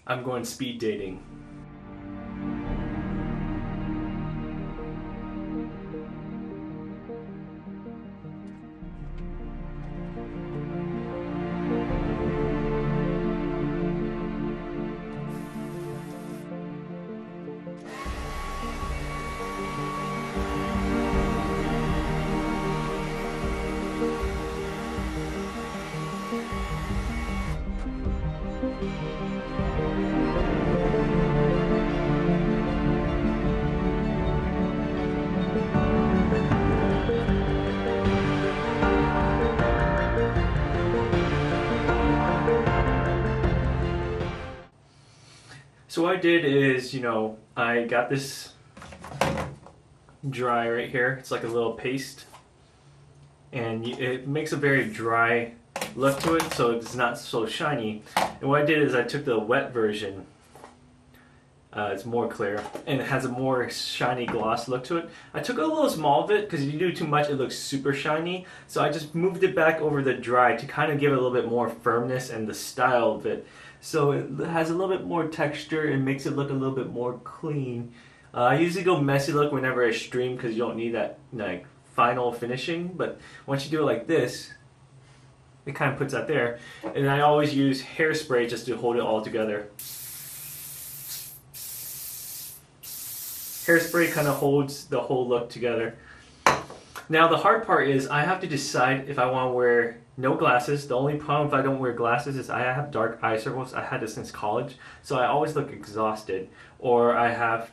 I'm going speed dating. So what I did is, I got this dry right here. It's like a little paste, and it makes a very dry look to it, so it's not so shiny. And what I did is I took the wet version. It's more clear, and it has a more shiny gloss look to it. I took a little small of it, because if you do too much, it looks super shiny. So I just moved it back over the dry to kind of give it a little bit more firmness and the style of it. So it has a little bit more texture and makes it look a little bit more clean. I usually go messy look whenever I stream because you don't need that final finishing. But once you do it like this, it kind of puts that there. And I always use hairspray just to hold it all together. Hairspray kind of holds the whole look together. Now the hard part is I have to decide if I want to wear no glasses. The only problem if I don't wear glasses is I have dark eye circles. I had this since college, so I always look exhausted. Or I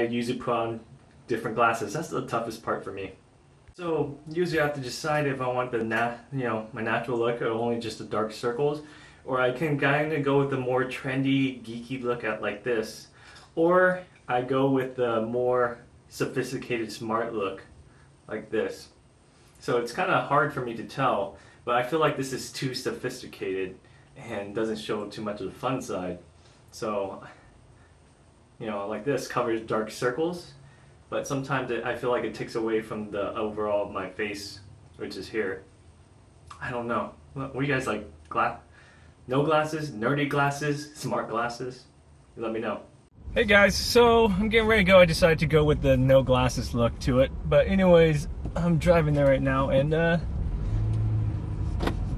usually put on different glasses. That's the toughest part for me. So usually I have to decide if I want the my natural look or only just the dark circles, or I can kind of go with the more trendy, geeky look at like this, or I go with the more sophisticated, smart look like this. So it's kind of hard for me to tell, but I feel like this is too sophisticated and doesn't show too much of the fun side. So, like this covers dark circles, but sometimes I feel like it takes away from the overall my face, which is here. I don't know. What do you guys like? No glasses, nerdy glasses, smart glasses? Let me know. Hey guys, so I'm getting ready to go. I decided to go with the no glasses look to it. But anyways, I'm driving there right now, and I'm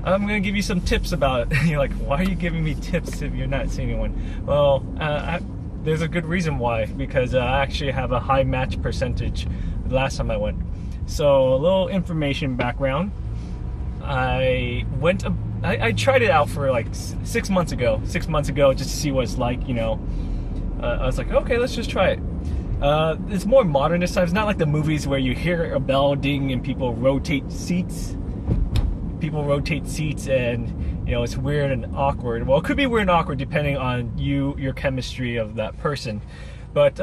going to give you some tips about it. You're like, why are you giving me tips if you're not seeing anyone? Well, there's a good reason why. Because I actually have a high match percentage the last time I went. So, a little information background. I tried it out for like 6 months ago. 6 months ago, just to see what it's like, I was like, okay, let's just try it. It's more modern this time. It's not like the movies where you hear a bell ding and people rotate seats. People rotate seats and, it's weird and awkward. Well, it could be weird and awkward depending on your chemistry of that person. But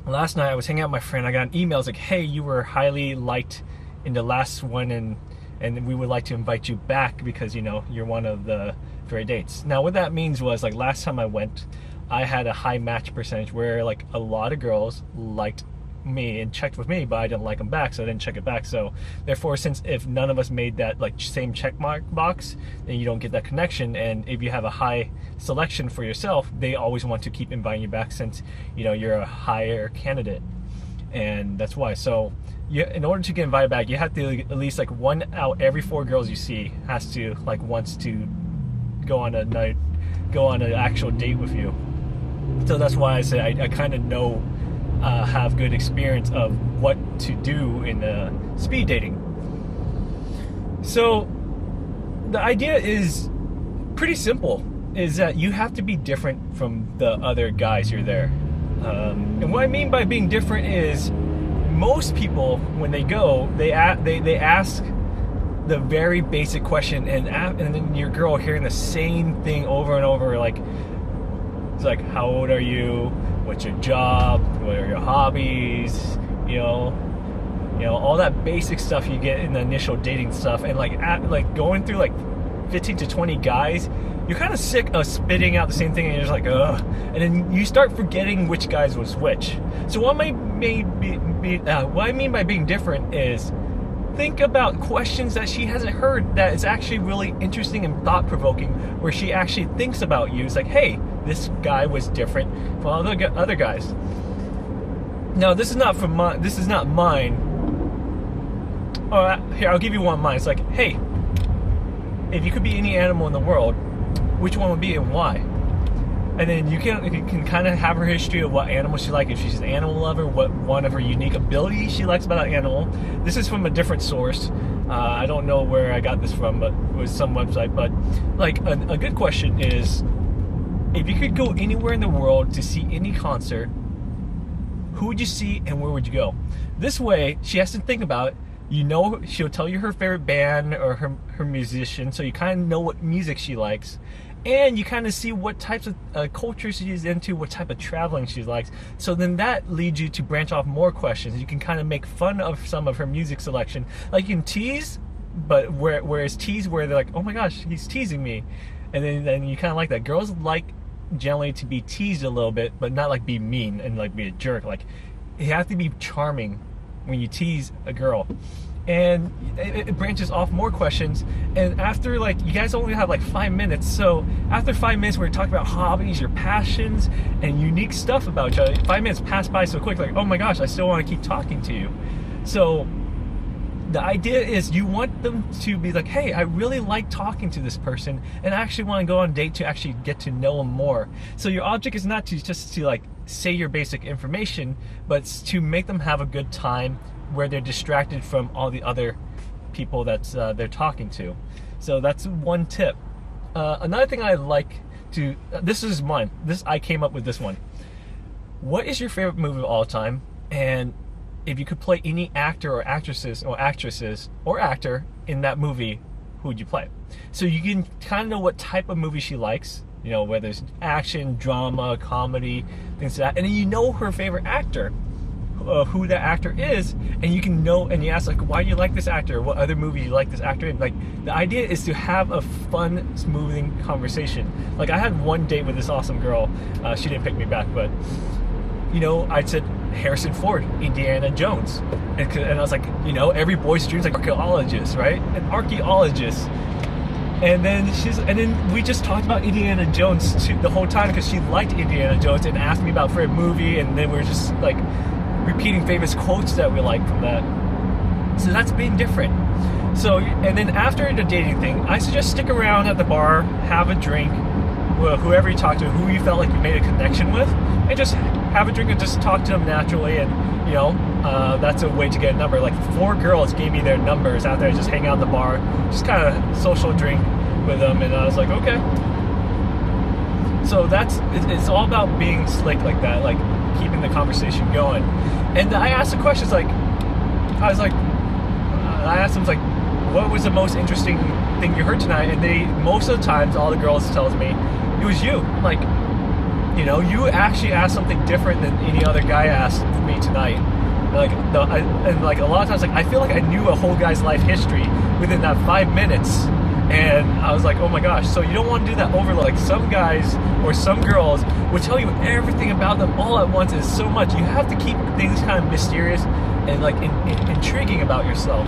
last night I was hanging out with my friend. I got an email. It's like, hey, you were highly liked in the last one, and we would like to invite you back because, you're one of the very dates. Now, what that means was, like, last time I went, I had a high match percentage where like a lot of girls liked me and checked with me, but I didn't like them back, so I didn't check it back. So therefore, since if none of us made that like same check mark box, then you don't get that connection. And if you have a high selection for yourself, they always want to keep inviting you back since you're a higher candidate, and that's why. So in order to get invited back, you have to at least like 1 out every 4 girls you see has to wants to go on an actual date with you. So that's why I say I kind of have good experience of what to do in speed dating. So the idea is pretty simple, is that you have to be different from the other guys you're there. And what I mean by being different is most people, when they go, they ask the very basic question, and then your girl hearing the same thing over and over, like, it's like, how old are you? What's your job? What are your hobbies? All that basic stuff you get in the initial dating stuff, and like going through like 15 to 20 guys, you're kind of sick of spitting out the same thing, and you're just like, ugh. And then you start forgetting which guys was which. So what I mean by being different is think about questions that she hasn't heard that is actually really interesting and thought-provoking, where she actually thinks about you. It's like, hey, this guy was different from all the other guys. Now, this is not mine. Here, I'll give you one of mine. It's like, hey, if you could be any animal in the world, which one would be and why? And then you can kind of have her history of what animal she likes. If she's an animal lover, what one of her unique abilities she likes about an animal. This is from a different source. I don't know where I got this from, but it was some website. But like a good question is, if you could go anywhere in the world to see any concert, who would you see and where would you go? This way, she has to think about it. You know, she'll tell you her favorite band or her musician, so you kind of know what music she likes. And you kind of see what types of culture she's into, what type of traveling she likes. So then that leads you to branch off more questions. You can kind of make fun of some of her music selection. Like you can tease, but whereas tease where they're like, oh my gosh, he's teasing me. And then you kind of like that. Girls like generally to be teased a little bit, but not like be mean and like be a jerk. Like you have to be charming when you tease a girl. And it branches off more questions, and after, like, you guys only have like 5 minutes, so after 5 minutes we're talking about hobbies, your passions, and unique stuff about each other. 5 minutes pass by so quick, like, oh my gosh, I still want to keep talking to you. So the idea is you want them to be like, hey, I really like talking to this person, and I actually want to go on a date to actually get to know them more. So your object is not just to like say your basic information, but it's to make them have a good time where they're distracted from all the other people that's they're talking to. So that's one tip. Another thing I like to, this is mine. I came up with this one. What is your favorite movie of all time? And if you could play any actor or actresses or actor in that movie, who would you play? So you can kind of know what type of movie she likes. You know, whether it's action, drama, comedy, things like that. And then you know her favorite actor. Who that actor is, and you can know, and you ask like, why do you like this actor? What other movie you like this actor in? Like, the idea is to have a fun, smoothing conversation. Like, I had one date with this awesome girl. She didn't pick me back, but you know, I said Harrison Ford, Indiana Jones, and I was like, you know, every boy's dream is like archaeologist, right? An archaeologist. And then we just talked about Indiana Jones the whole time because she liked Indiana Jones and asked me about favorite movie, and then we were just like repeating famous quotes that we like from that. So that's being different. So, and then after the dating thing, I suggest stick around at the bar, have a drink, whoever you talk to, who you felt like you made a connection with, and just have a drink and just talk to them naturally. And you know, that's a way to get a number. Like 4 girls gave me their numbers after I just hang out at the bar, just kind of social drink with them, and I was like, okay. So it's all about being slick like that, like keeping the conversation going. And I asked the questions like, I asked them like, what was the most interesting thing you heard tonight? And most of the times, all the girls tells me, it was you. Like, you know, you actually asked something different than any other guy asked me tonight. And like a lot of times, like I feel like I knew a whole guy's life history within that 5 minutes. And I was like, oh my gosh. So you don't want to do that over, like some guys or some girls will tell you everything about them all at once. It's so much. You have to keep things kind of mysterious and like intriguing about yourself.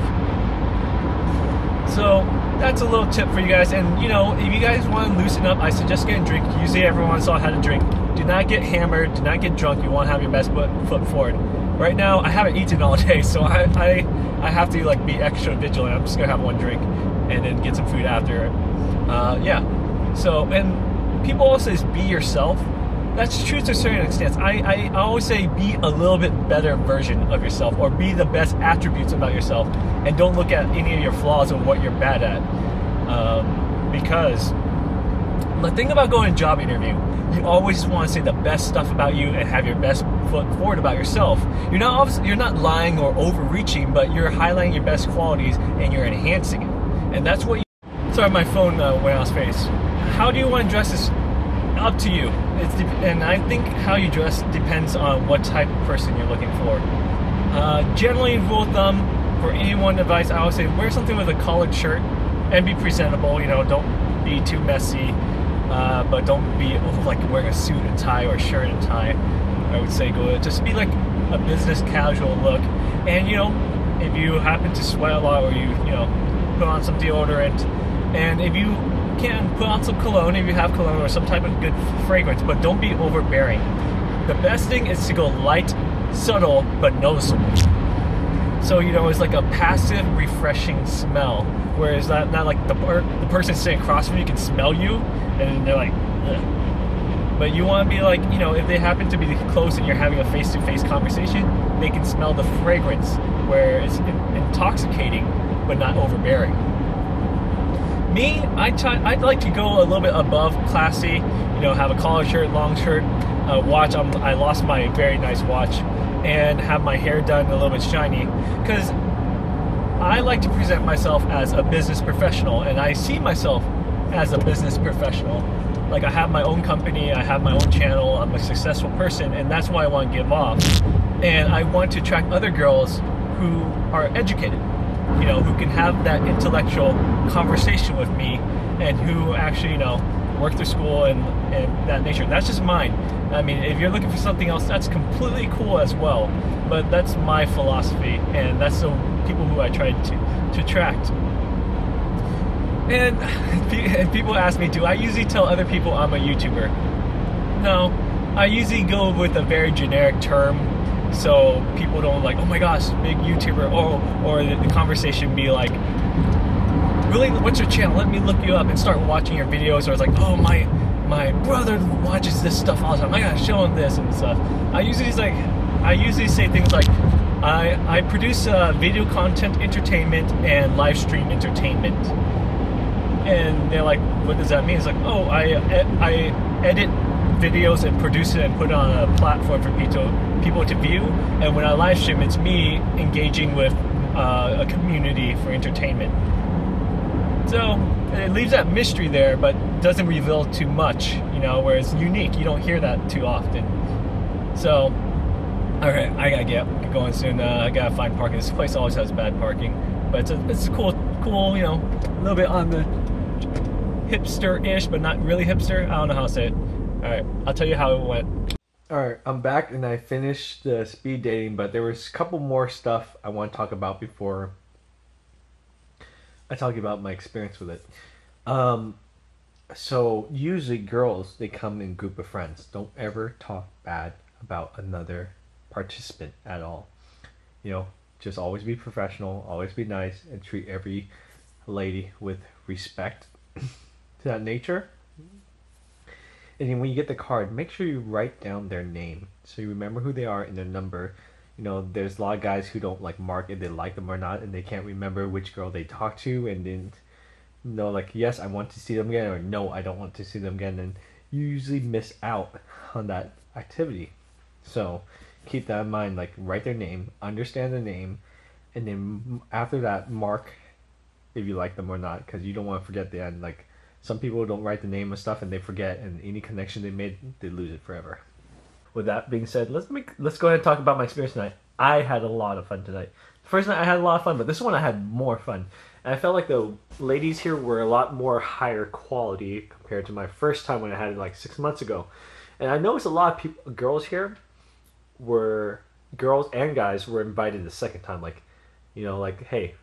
So that's a little tip for you guys. And you know, if you guys want to loosen up, I suggest getting a drink. Usually everyone saw how to drink. Do not get hammered. Do not get drunk. You want to have your best foot forward. Right now, I haven't eaten all day, so I have to like be extra vigilant. I'm just gonna have one drink and then get some food after. Yeah. So, and people always say be yourself. That's true to a certain extent. I always say be a little bit better version of yourself, or be the best attributes about yourself, and don't look at any of your flaws or what you're bad at. Because the thing about going to a job interview, you always want to say the best stuff about you and have your best foot forward about yourself. You're not lying or overreaching, but you're highlighting your best qualities and you're enhancing it. And that's what you... Sorry, my phone went off space. How do you want to dress is up to you. And I think how you dress depends on what type of person you're looking for. Generally, rule of thumb, for anyone advice, I always say wear something with a collared shirt and be presentable. You know, don't be too messy, but don't be like wearing a suit and tie or a shirt and tie. I would say just be like a business casual look, and you know, if you happen to sweat a lot, or you know, put on some deodorant, and if you can put on some cologne, if you have cologne or some type of good fragrance, but don't be overbearing. The best thing is to go light, subtle, but noticeable. So, you know, it's like a passive, refreshing smell. Whereas not like the person sitting across from you can smell you, and they're like, ugh. But you want to be like, you know, if they happen to be close and you're having a face-to-face conversation, they can smell the fragrance, where it's intoxicating, but not overbearing. Me, I'd like to go a little bit above classy, you know, have a collared shirt, long shirt, watch. I lost my very nice watch, and have my hair done a little bit shiny, because I like to present myself as a business professional, and I see myself as a business professional. Like, I have my own company, I have my own channel, I'm a successful person, and that's why I want to give off. And I want to attract other girls who are educated, you know, who can have that intellectual conversation with me, and who actually, you know, work through school and that nature. That's just mine. I mean, if you're looking for something else, that's completely cool as well. But that's my philosophy, and that's the people who I try to attract. And people ask me, do I usually tell other people I'm a YouTuber? No, I usually go with a very generic term, so people don't like, oh my gosh, big YouTuber, or the conversation be like, really, what's your channel? Let me look you up and start watching your videos. Or it's like, oh, my brother watches this stuff all the time, I gotta show him this and stuff. I usually say things like, I produce video content entertainment and live stream entertainment. And they're like, what does that mean? It's like, oh, I edit videos and produce it and put it on a platform for people to view. And when I live stream, it's me engaging with a community for entertainment. So it leaves that mystery there, but doesn't reveal too much, you know, where it's unique. You don't hear that too often. So, alright, I gotta get going soon. I gotta find parking. This place always has bad parking, but it's a cool, you know, a little bit on the hipster-ish, but not really hipster. I don't know how to say it. Alright, I'll tell you how it went. Alright, I'm back, and I finished the speed dating, but there was a couple more stuff I want to talk about before I talk about my experience with it. So usually girls, they come in group of friends. Don't ever talk bad about another participant at all. You know, just always be professional, always be nice, and treat every lady with respect to that nature. And then when you get the card, make sure you write down their name so you remember who they are and their number. You know, there's a lot of guys who don't like mark if they like them or not, and they can't remember which girl they talked to, and then, you know, like, yes, I want to see them again, or no, I don't want to see them again, and you usually miss out on that activity. So keep that in mind. Like, write their name, understand the name, and then after that, mark if you like them or not, because you don't want to forget the end. Like, some people don't write the name and stuff, and they forget, and any connection they made, they lose it forever. With that being said, let's go ahead and talk about my experience tonight. I had a lot of fun tonight. The first night I had a lot of fun, but this one I had more fun. And I felt like the ladies here were a lot more higher quality compared to my first time when I had it like 6 months ago. And I noticed a lot of people, girls here, girls and guys were invited the second time. Like, you know, like, hey,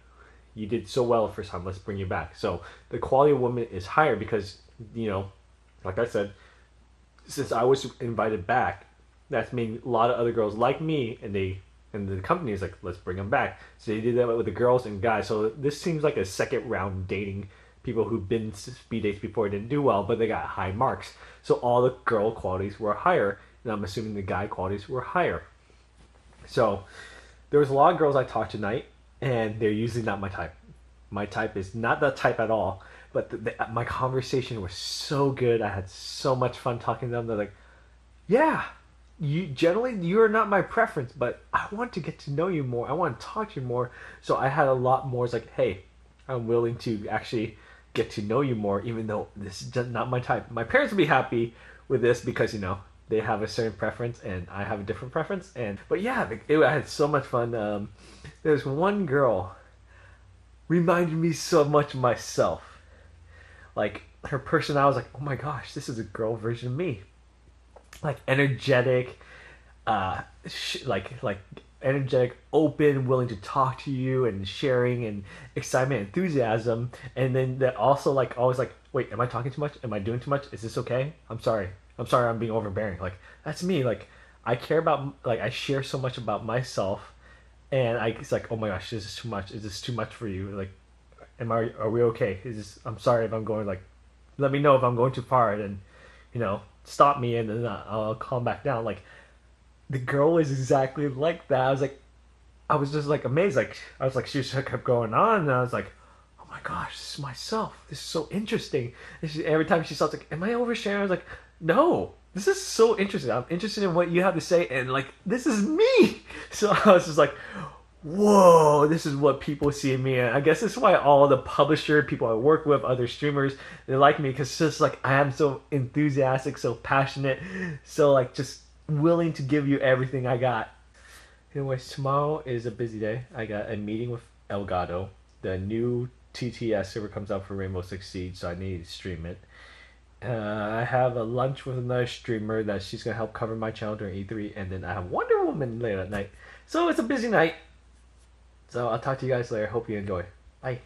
you did so well the first time, let's bring you back. So the quality of women is higher because, you know, like I said, since I was invited back, that's made a lot of other girls like me, and the company is like, let's bring them back. So they did that with the girls and guys. So this seems like a second round dating people who've been speed dates before, didn't do well, but they got high marks. So all the girl qualities were higher, and I'm assuming the guy qualities were higher. So there was a lot of girls I talked tonight, and they're usually not my type. My type is not that type at all. But my conversation was so good. I had so much fun talking to them. They're like, yeah, you're not my preference, but I want to get to know you more. I want to talk to you more. So I had a lot more. It's like, hey, I'm willing to actually get to know you more, even though this is just not my type. My parents would be happy with this because, you know, they have a certain preference and I have a different preference. But yeah, I had so much fun. There's one girl reminded me so much of myself. Like, her personality was like, oh my gosh, this is a girl version of me. Like, energetic, like energetic, open, willing to talk to you and sharing and excitement, enthusiasm, and then that also like always like, wait, am I talking too much? Am I doing too much? Is this okay? I'm sorry. I'm sorry. I'm being overbearing. Like that's me. Like I care about like I share so much about myself, and it's like, oh my gosh, this is too much. Is this too much for you? Like, are we okay? Is this? I'm sorry if I'm going like, let me know if I'm going too far, and stop me, and then I'll calm back down. Like the girl was exactly like that. I was just like amazed. Like I was like, she just kept going on, and I was like, oh my gosh, this is myself. This is so interesting. Every time she starts like, am I oversharing? I was like, no, this is so interesting. I'm interested in what you have to say, and like, this is me. So I was just like, whoa, this is what people see in me. And I guess this is why all the publisher people I work with, other streamers, they like me because it's just like I am so enthusiastic, so passionate, so like just willing to give you everything I got. Anyways, tomorrow is a busy day. I got a meeting with Elgato. The new TTS server comes out for Rainbow Six Siege, so I need to stream it. I have a lunch with another streamer that she's gonna help cover my channel during E3, and then I have Wonder Woman later at night. So it's a busy night. So I'll talk to you guys later. Hope you enjoy. Bye.